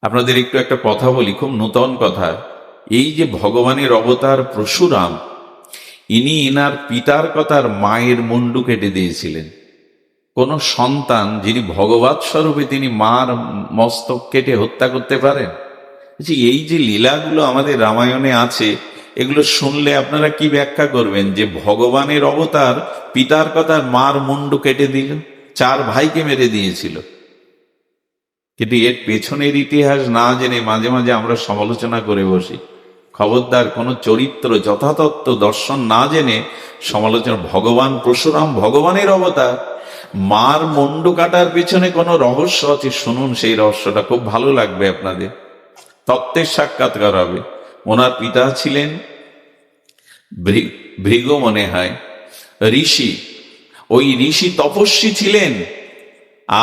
আপনাদের একটু একটা কথা বলি, খুব নূতন কথা। এই যে ভগবানের অবতার পরশুরাম, ইনি ইনার পিতার কথার মায়ের মুন্ডু কেটে দিয়েছিলেন। কোন সন্তান যিনি ভগবৎ স্বরূপে, তিনি মার মস্তক কেটে হত্যা করতে পারেন? এই যে লীলাগুলো আমাদের রামায়ণে আছে, এগুলো শুনলে আপনারা কি ব্যাখ্যা করবেন যে ভগবানের অবতার পিতার কথার মার মুন্ডু কেটে দিল, 4 ভাইকে মেরে দিয়েছিল। কিন্তু এর পেছনের ইতিহাস না জেনে মাঝে মাঝে আমরা সমালোচনা করে বসি। খবরদার, কোন চরিত্র যথাতত্ত্ব দর্শন না জেনে সমালোচনা। ভগবান পরশুরাম ভগবানের অবতার, মার মুন্ডু কাটার পেছনে কোনো রহস্য আছে, শুনুন। সেই রহস্যটা খুব ভালো লাগবে আপনাদের, তত্ত্বের সাক্ষাৎকার হবে। ওনার পিতা ছিলেন ভৃগু, মনে হয় ঋষি। ওই ঋষি তপস্বী ছিলেন।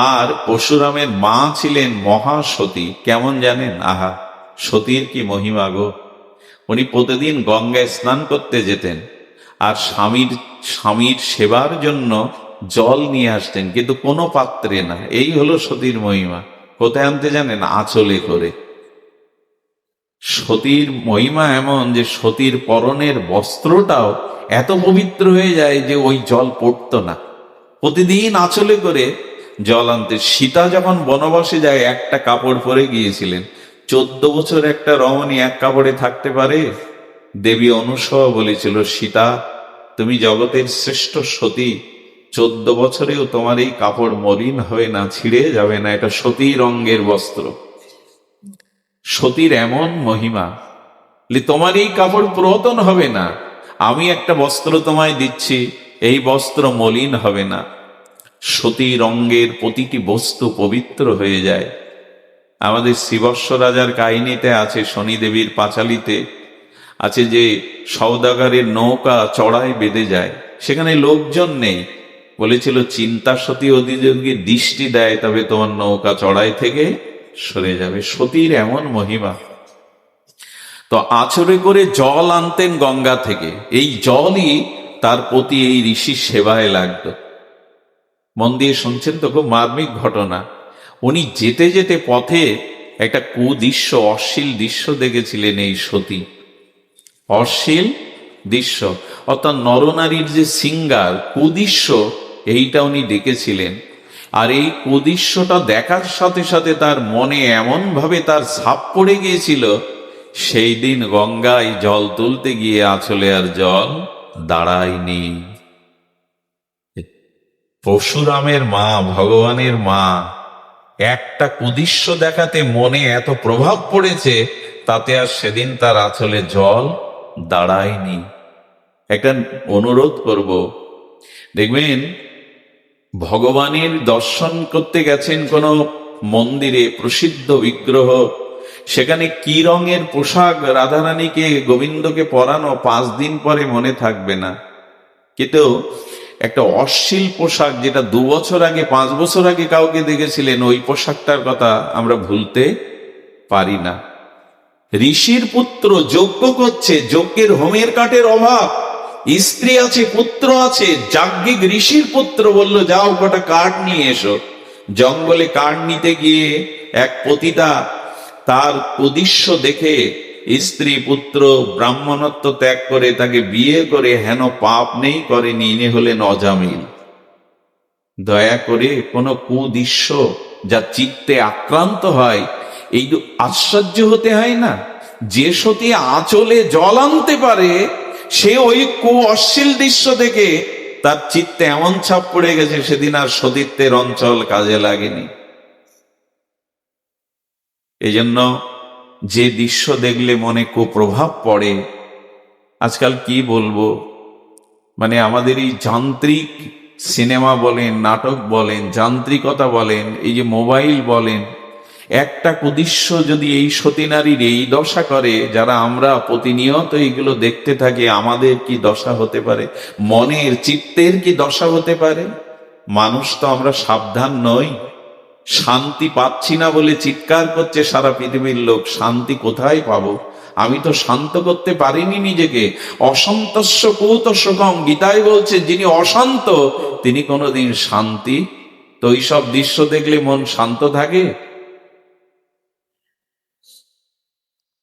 আর পরশুরামের মা ছিলেন মহাসতী। কেমন জানেন? আহা, সতীর কি মহিমা গো! উনি প্রতিদিন গঙ্গায় স্নান করতে যেতেন, আর স্বামীর সেবার জন্য জল নিয়ে আসতেন, কিন্তু কোনো পাত্রে না। এই হলো সতীর মহিমা। কোথায় আনতে জানেন? আঁচলে করে। সতীর মহিমা এমন যে সতীর পরনের বস্ত্রটাও এত পবিত্র হয়ে যায় যে ওই জল পড়তো না। প্রতিদিন আঁচলে করে জল আনতে। সীতা যখন বনবাসে যায়, একটা কাপড় পরে গিয়েছিলেন। 14 বছর একটা রমণী এক কাপড়ে থাকতে পারে? দেবী অনুসয়া বলেছিল, সীতা, তুমি জগতের শ্রেষ্ঠ সতী, 14 বছরেও তোমার এই কাপড় মলিন হবে না, ছিঁড়ে যাবে না। এটা সতীর রঙের বস্ত্র। সতীর এমন মহিমা, তোমার এই কাপড় পুরাতন হবে না, আমি একটা বস্ত্র তোমায় দিচ্ছি, এই বস্ত্র মলিন হবে না। সতী রঙ্গের প্রতিটি বস্তু পবিত্র হয়ে যায়। আমাদের শ্রীবৎস রাজার কাহিনীতে আছে, শনিদেবীর পাঁচালিতে আছে যে সওদাগরের নৌকা চড়ায় বেঁধে যায়, সেখানে লোকজন নেই। বলেছিল, চিন্তা সতী অধিযোগী দৃষ্টি দেয়, তবে তোমার নৌকা চড়াই থেকে সরে যাবে। সতীর এমন মহিমা। তো আছড়ে করে জল আনতেন গঙ্গা থেকে। এই জলই তার প্রতি এই ঋষির সেবায় লাগতো। মন দিয়ে শুনছেন তো, খুব মার্মিক ঘটনা। উনি যেতে যেতে পথে একটা কুদৃশ্য, অশ্লীল দৃশ্য দেখেছিলেন। এই সতী অশ্লীল দৃশ্য, অর্থাৎ নরনারীর যে সিঙ্গার, কুদৃশ্য, এইটা উনি দেখেছিলেন। আর এই কুদৃশ্যটা দেখার সাথে সাথে তার মনে এমন ভাবে তার ছাপ পড়ে গিয়েছিল, সেই দিন গঙ্গায় জল তুলতে গিয়ে আঁচলে আর জল দাঁড়ায়নি। পরশুরামের মা, ভগবানের মা, একটা কুদৃশ্য দেখাতে মনে এত প্রভাব পড়েছে, তাতে আর সেদিন তার আঁচলে জল দাঁড়ায়নি। একটা অনুরোধ করব, দেখবেন ভগবানের দর্শন করতে গেছেন কোন মন্দিরে, প্রসিদ্ধ বিগ্রহ, সেখানে কি রঙের পোশাক রাধারানীকে, গোবিন্দকে পরানো, 5 দিন পরে মনে থাকবে না। কিন্তু একটা অশ্লীল পোশাক, যেটা 2 বছর আগে, 5 বছর আগে কাউকে দেখেছিলেন, ওই পোশাকটার কথা আমরা ভুলতে পারি না। ঋষির পুত্র যজ্ঞ করছে, যজ্ঞের হোমের কাঠের অভাব, স্ত্রী আছে, পুত্র আছে। যাজ্ঞিক ঋষির পুত্র বলল, যাও কটা কাঠ নিয়ে এসো। জঙ্গলে কাঠ নিতে গিয়ে এক পতিতা তার উদ্দেশ্য দেখে স্ত্রী পুত্র ব্রাহ্মণত্ব ত্যাগ করে তাকে বিয়ে করে, হেন পাপ নেই করেনি, ইনি হলেন অজামিল। দয়া করে কোন কুদৃশ্য যা চিত্তে আক্রান্ত হয়, এই আশ্চর্য হতে হয় না? যে সতী আঁচলে জল আনতে পারে, সে ওই অশ্লীল দৃশ্য দেখে তার চিত্তে এমন ছাপ পড়ে গেছে, সেদিন আর সতীত্বের অঞ্চল কাজে লাগেনি। এই জন্য যে দৃশ্য দেখলে মনে কুপ্রভাব পড়ে, আজকাল কি বলবো, মানে আমাদের এই যান্ত্রিক সিনেমা বলেন, নাটক বলেন, যান্ত্রিকতা বলেন, এই যে মোবাইল বলেন, একটা কুদৃশ্য যদি এই সতী নারীর এই দশা করে, যারা আমরা প্রতিনিয়ত এইগুলো দেখতে থাকি, আমাদের কি দশা হতে পারে, মনের চিত্তের কি দশা হতে পারে? মানুষ তো আমরা সাবধান নই। শান্তি পাচ্ছি না বলে চিৎকার করছে সারা পৃথিবীর লোক। শান্তি কোথায় পাবো? আমি তো শান্ত করতে পারিনি নিজেকে। অসন্তস্য কুত সুখম, গীতায় বলছে, যিনি অশান্ত তিনি কোনোদিন শান্তি। তো এইসব দৃশ্য দেখলে মন শান্ত থাকে?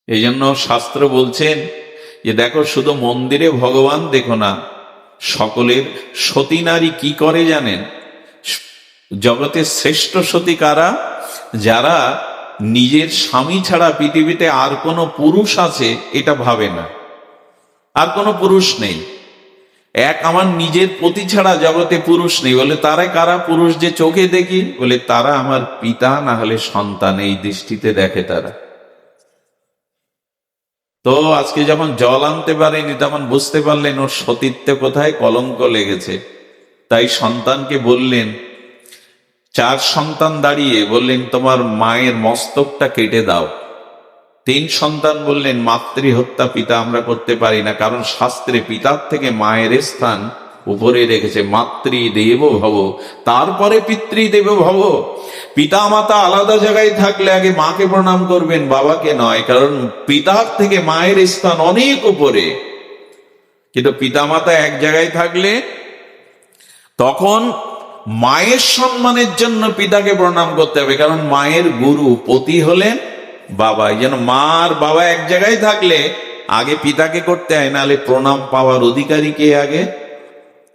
এই জন্য শাস্ত্র বলছেন যে দেখো, শুধু মন্দিরে ভগবান দেখো না, সকলের সতী নারী কি করে জানেন? জগতের শ্রেষ্ঠ সতী কারা? যারা নিজের স্বামী ছাড়া পৃথিবীতে আর কোনো পুরুষ আছে এটা ভাবে না, আর কোনো পুরুষ নেই, এক আমার নিজের পতি ছাড়া জগতে পুরুষ নেই। বলে তারা কারা পুরুষ যে চোখে দেখি? বলে তারা আমার পিতা না হলে সন্তান, এই দৃষ্টিতে দেখে তারা। তো আজকে যখন জল আনতে পারেনি তখন বুঝতে পারলেন ওর সতীত্বে কোথায় কলঙ্ক লেগেছে। তাই সন্তানকে বললেন, 4 সন্তান দাঁড়িয়ে বললেন তোমার মায়ের মস্তকটা কেটে দাও। 3 সন্তান বললেন মাতৃহত্যা পিতা আমরা করতে পারি না, কারণ শাস্ত্রে পিতার থেকে মায়ের স্থান উপরে রেখেছে। মাতৃদেব ভব, তারপরে পিতৃদেব ভব। পিতা মাতা আলাদা জায়গায় থাকলে আগে মাকে প্রণাম করবেন, বাবাকে নয়, কারণ পিতার থেকে মায়ের স্থান অনেক উপরে। কিন্তু পিতা মাতা এক জায়গায় থাকলে তখন মায়ের সম্মানের জন্য পিতাকে প্রণাম করতে হবে, কারণ মায়ের গুরু পতি হলেন বাবা। এই জন্য মা আর বাবা এক জায়গায় থাকলে আগে পিতাকে করতে হয়, নাহলে প্রণাম পাওয়ার অধিকারী কে? আগে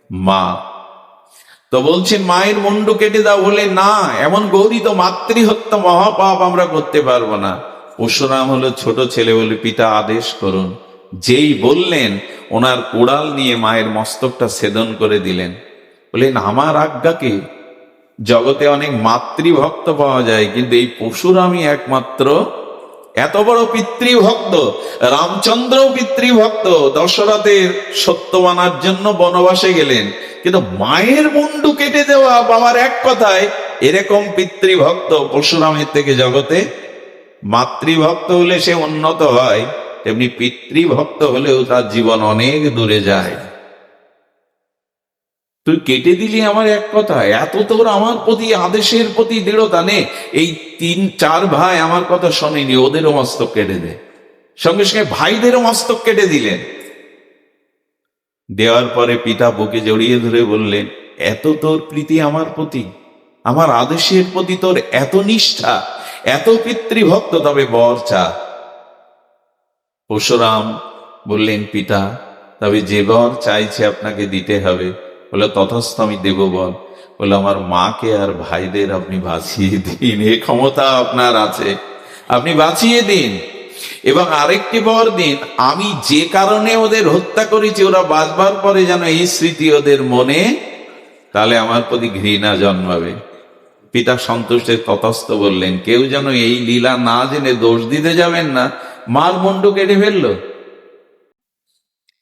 মা। তো বলছেন মায়ের মুন্ডু কেটে দাও। বলে না, এমন গৌরী তো মাতৃহত্যা মহাপাপ, আমরা করতে পারবো না। পরশুরাম হলো ছোট ছেলে, বলে পিতা আদেশ করুন। যেই বললেন ওনার কোড়াল নিয়ে মায়ের মস্তকটা ছেদন করে দিলেন। বললেন আমার আজ্ঞাকে জগতে অনেক মাতৃভক্ত পাওয়া যায়, কিন্তু এই পরশুরামই একমাত্র এত বড় পিতৃভক্ত। রামচন্দ্রও পিতৃভক্ত, দশরথের সত্য মানার জন্য বনবাসে গেলেন, কিন্তু মায়ের মুন্ডু কেটে দেওয়া বাবার এক কথায়, এরকম পিতৃভক্ত পরশুরামের থেকে জগতে। মাতৃভক্ত হলে সে উন্নত হয়, তেমনি পিতৃভক্ত হলেও তার জীবন অনেক দূরে যায়। তুই কেটে দিলি আমার এক কথা, এত তোর আমার প্রতি আদেশের প্রতি দৃঢ়তা নে। এই 3-4 ভাই আমার কথা শোনেনি, ওদেরও মস্তক কেটে দে। সঙ্গে সঙ্গে ভাইদেরও মস্তক কেটে দিলেন। দেওয়ার পরে পিতা বুকে জড়িয়ে ধরে বললেন, এত তোর প্রীতি আমার প্রতি, আমার আদেশের প্রতি তোর এত নিষ্ঠা, এত পিতৃভক্ত, তবে বর চা। পরশুরাম বললেন, পিতা তবে যে বর চাইছে আপনাকে দিতে হবে। বলে তথাস্থ, আমি দেব বল। বলে আমার মাকে আর ভাইদের আপনি বাঁচিয়ে দিন, এ ক্ষমতা আপনার আছে, আপনি বাঁচিয়ে দিন। এবং আরেকটি বর দিন, আমি যে কারণে ওদের হত্যা করেছি ওরা বাঁচবার পরে যেন এই স্মৃতি ওদের মনে, তাহলে আমার প্রতি ঘৃণা জন্মাবে। পিতা সন্তুষ্টের তথাস্থ বললেন, কেউ যেন এই লীলা না জেনে দোষ দিতে যাবেন না। মার মুন্ডু কেটে ফেললো।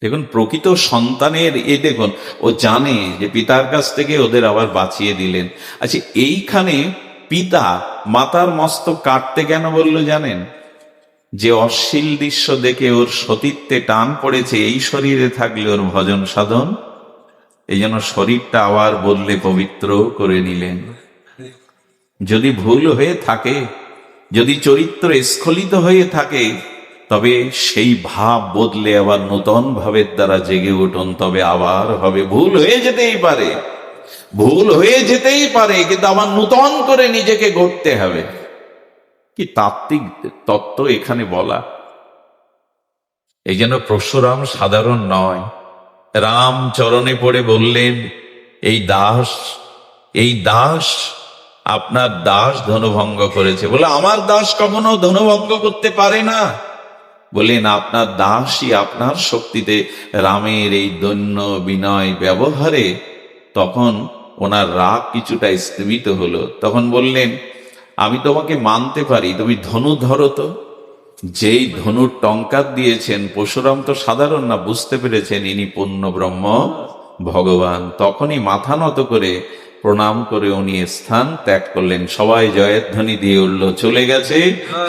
দেখুন প্রকৃত সন্তানের দেখুন, ও জানে যে পিতার কাছ থেকে ওদের আবার বাঁচিয়ে দিলেন। আচ্ছা, এইখানে পিতা মাতার মস্তক কাটতে কেন বললো জানেন? যে অশ্লীল দৃশ্য দেখে ওর সতীত্বে টান পড়েছে, এই শরীরে থাকলে ওর ভজন সাধন, এই জন্য শরীরটা আবার বললে পবিত্র করে নিলেন। যদি ভুল হয়ে থাকে, যদি চরিত্র স্খলিত হয়ে থাকে, তবে সেই ভাব বদলে আবার নূতন ভাবের দ্বারা জেগে উঠুন, তবে আবার হবে। ভুল হয়ে যেতেই পারে, ভুল হয়ে যেতেই পারে, কিন্তু আবার নূতন করে নিজেকে গড়তে হবে। কি তাত্ত্বিক তত্ত্ব এখানে বলা। এই জন্য পরশুরাম সাধারণ নয়। রাম চরণে পড়ে বললেন, এই দাস আপনার দাস ধনুভঙ্গ করেছে। বলে আমার দাস কখনো ধনুভঙ্গ করতে পারে না। বলেন আপনার দাসই আপনার শক্তিতে রামের এই দৈন্য বিনয় ব্যবহারে তখন ওনার রাগ কিছুটা স্থিমিত হলো। তখন বললেন, আমি তোমাকে মানতে পারি, তুমি ধনু ধরো তো। যেই ধনুর টঙ্কার দিয়েছেন, পরশুরাম তো সাধারণ না, বুঝতে পেরেছেন ইনি পূর্ণ ব্রহ্ম ভগবান। তখনই মাথা নত করে প্রণাম করে উনি স্থান ত্যাগ করলেন। সবাই জয়ধ্বনি দিয়ে উঠল, চলে গেছে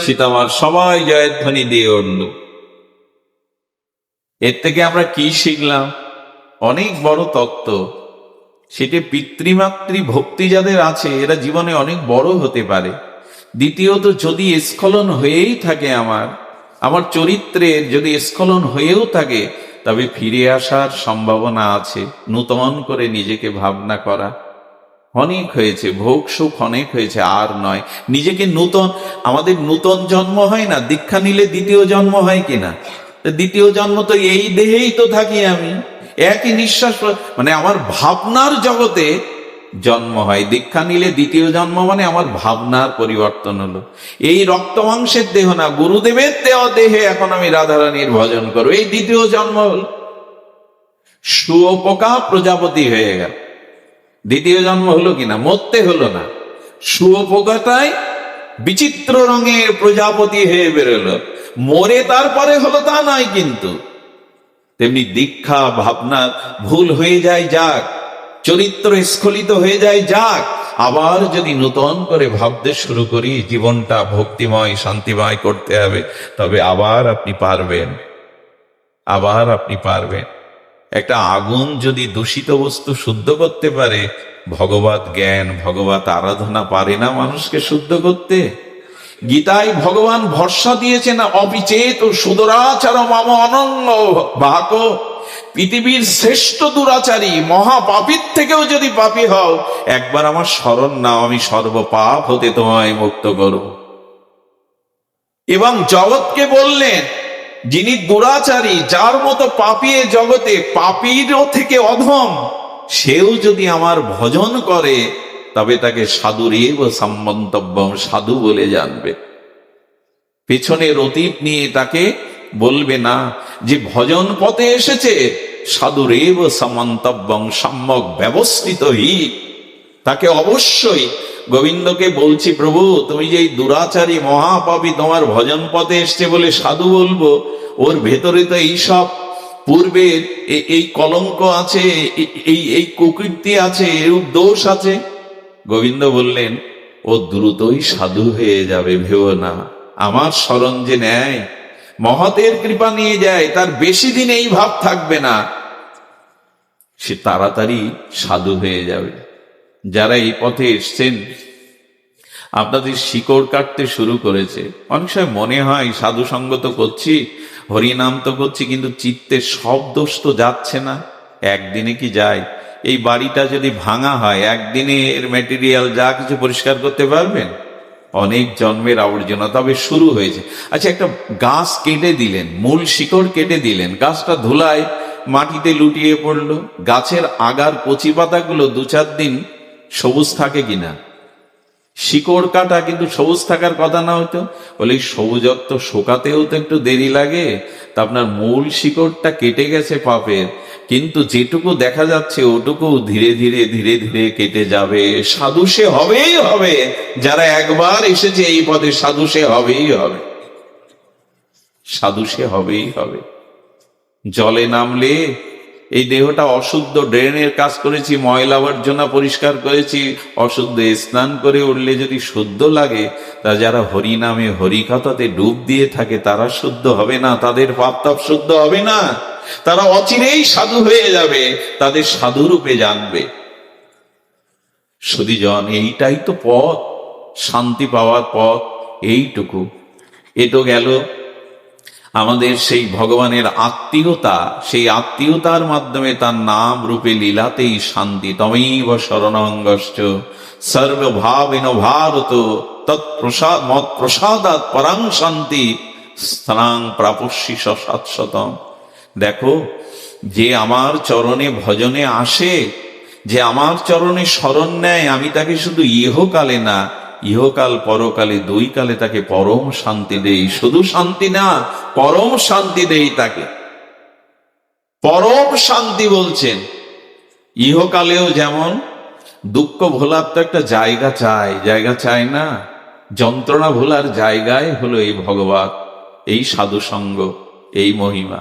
সীতামার, সবাই জয়ধ্বনি দিয়ে উঠল। এর থেকে আমরা কি শিখলাম? অনেক বড় তত্ত্ব। সেটি পিতৃমাতৃ ভক্তি যাদের আছে এরা জীবনে অনেক বড় হতে পারে। দ্বিতীয়ত, যদি স্খলন হয়েই থাকে, আমার চরিত্রের যদি স্খলন হয়েও থাকে, তবে ফিরে আসার সম্ভাবনা আছে। নূতন করে নিজেকে ভাবনা করা, অনেক হয়েছে, ভোগ সুখ অনেক হয়েছে, আর নয়। নিজেকে নূতন, আমাদের নূতন জন্ম হয় না, দীক্ষা নিলে দ্বিতীয় জন্ম হয় কিনা? দ্বিতীয় জন্ম তো এই দেহেই তো থাকি আমি, একই নিঃশ্বাস, মানে আমার ভাবনার জগতে জন্ম হয়। দীক্ষা নিলে দ্বিতীয় জন্ম মানে আমার ভাবনার পরিবর্তন হলো। এই রক্ত মাংসের দেহ না, গুরুদেবের দেওয়া দেহে এখন আমি রাধারানীর ভজন করবো, এই দ্বিতীয় জন্ম হল। শুয়োপোকা প্রজাপতি হয়ে গেল, দ্বিতীয় জন্ম হলো কিনা? মরতে হলো না, শুয়োপোকাটাই বিচিত্র রঙের প্রজাপতি হয়ে বেরোলো, মরে তারপরে হলো তা নয়। কিন্তু তেমনি দীক্ষা ভাবনা ভুল হয়ে যায় যাক, চরিত্র স্খলিত হয়ে যায় যাক, আবার যদি নূতন করে ভাবতে শুরু করি জীবনটা ভক্তিময় শান্তিময় করতে হবে, তবে আবার আপনি পারবেন, আবার আপনি পারবেন। একটা আগুন যদি দূষিত বস্তু শুদ্ধ করতে পারে, ভগবত জ্ঞান ভগবত আরাধনা পারে না মানুষকে শুদ্ধ করতে? গীতায় ভগবান ভরসা দিয়েছেন, অবিচেত সুদরাচার মাম অনন্য বাহক। পৃথিবীর শ্রেষ্ঠ দুরাচারী মহাপাপীর থেকেও যদি পাপী হও, একবার আমার শরণ নাও, আমি সর্বপাপ হতে তোমায় মুক্ত করব। এবং জগৎকে বললেন, যিনি দুরাচারী, যার মতো পাপী এ জগতে, পাপীরও থেকে অধম, সেও যদি আমার ভজন করে তবে তাকে সাধুরেব সম্মন্তব্যম, সাধু বলে জানবে। পেছনের অতীত নিয়ে তাকে বলবে না, যে ভজন পথে এসেছে সাধুরেব সমন্তব্যং সম্যক ব্যবস্থিত হি, তাকে অবশ্যই, গোবিন্দকে বলছি, প্রভু তুমি যে এই দুরাচারী মহাপাপী তোমার ভজন পথে এসছে বলে সাধু বলবো, ওর ভেতরে তো এইসব পূর্বের এই কলঙ্ক আছে, এই কুকীর্তি আছে, এরূপ দোষ আছে। গোবিন্দ বললেন, ও দ্রুতই সাধু হয়ে যাবে, ভেবো না। আমার শরণ যে নেয়, মহতের কৃপা নিয়ে যায়, তার বেশি দিন এই ভাব থাকবে না, সে তাড়াতাড়ি সাধু হয়ে যাবে। যারা এই পথে এসছেন, আপনাদের শিকড় কাটতে শুরু করেছে। অনেক সময় মনে হয় সাধু সঙ্গ তো করছি, হরিনাম তো করছি, কিন্তু চিত্তের সব দোষ তো যাচ্ছে না। একদিনে কি যায়? এই বাড়িটা যদি ভাঙা হয়, একদিনে এর ম্যাটেরিয়াল যা কিছু পরিষ্কার করতে পারবেন? অনেক জন্মের আবর্জনা। তবে শুরু হয়েছে। আচ্ছা, একটা গাছ কেটে দিলেন, মূল শিকড় কেটে দিলেন, গাছটা ধুলায় মাটিতে লুটিয়ে পড়লো, গাছের আগার কচি পাতাগুলো 2-4 দিন সবুজ থাকে কিনা? শিকড় কাটা কিন্তু সবুজ থাকার কথা না হতো? বলে সবুজত্ব শোকাতেও তো একটু দেরি লাগে। তা আপনার মূল শিকড়টা কেটে গেছে পাপের, কিন্তু যেটুকু দেখা যাচ্ছে ওটুকু ধীরে ধীরে ধীরে ধীরে কেটে যাবে। সাধু সে হবেই হবে, যারা একবার এসেছে এই পথে, সাধু সে হবেই হবে, সাধু সে হবেই হবে। জলে নামলে এই দেহটা অশুদ্ধ, ড্রেনের কাজ করেছি, ময়লা আবর্জনা পরিষ্কার করেছি, অশুদ্ধ, স্নান করে উঠলে যদি শুদ্ধ লাগে, তা যারা হরি নামে হরিকথাতে ডুব দিয়ে থাকে তারা শুদ্ধ হবে না, তাদের পাপ তাপ শুদ্ধ হবে না, তারা অচিরেই সাধু হয়ে যাবে, তাদের সাধু রূপে জানবে। সুধীজন, এইটাই তো পথ, শান্তি পাওয়ার পথ, এইটুকু। এ তো গেল আমাদের সেই ভগবানের আত্মীয়তা, সেই আত্মীয়তার মাধ্যমে তার নাম রূপে লীলাতেই শান্তি। তমেব শরণাঙ্গশ্চ সর্বভাবেন ভারত তৎপ্রসাদ মৎ প্রসাদাৎ পরাং শান্তি স্থানাং প্রাপস্যি শাশ্বতম। দেখো, যে আমার চরণে ভজনে আসে, যে আমার চরণে শরণ নেয়, আমি তাকে শুধু ইহকালে না, ইহকাল পরকালে 2 কালে তাকে পরম শান্তি দেই। শুধু শান্তি না, পরম শান্তি দেই তাকে। পরম শান্তি বলছেন। ইহকালেও যেমন দুঃখ ভোলার তো একটা জায়গা চাই, জায়গা চাই না? যন্ত্রণা ভোলার জায়গায় হলো এই ভগবত, এই সাধু সঙ্গ, এই মহিমা।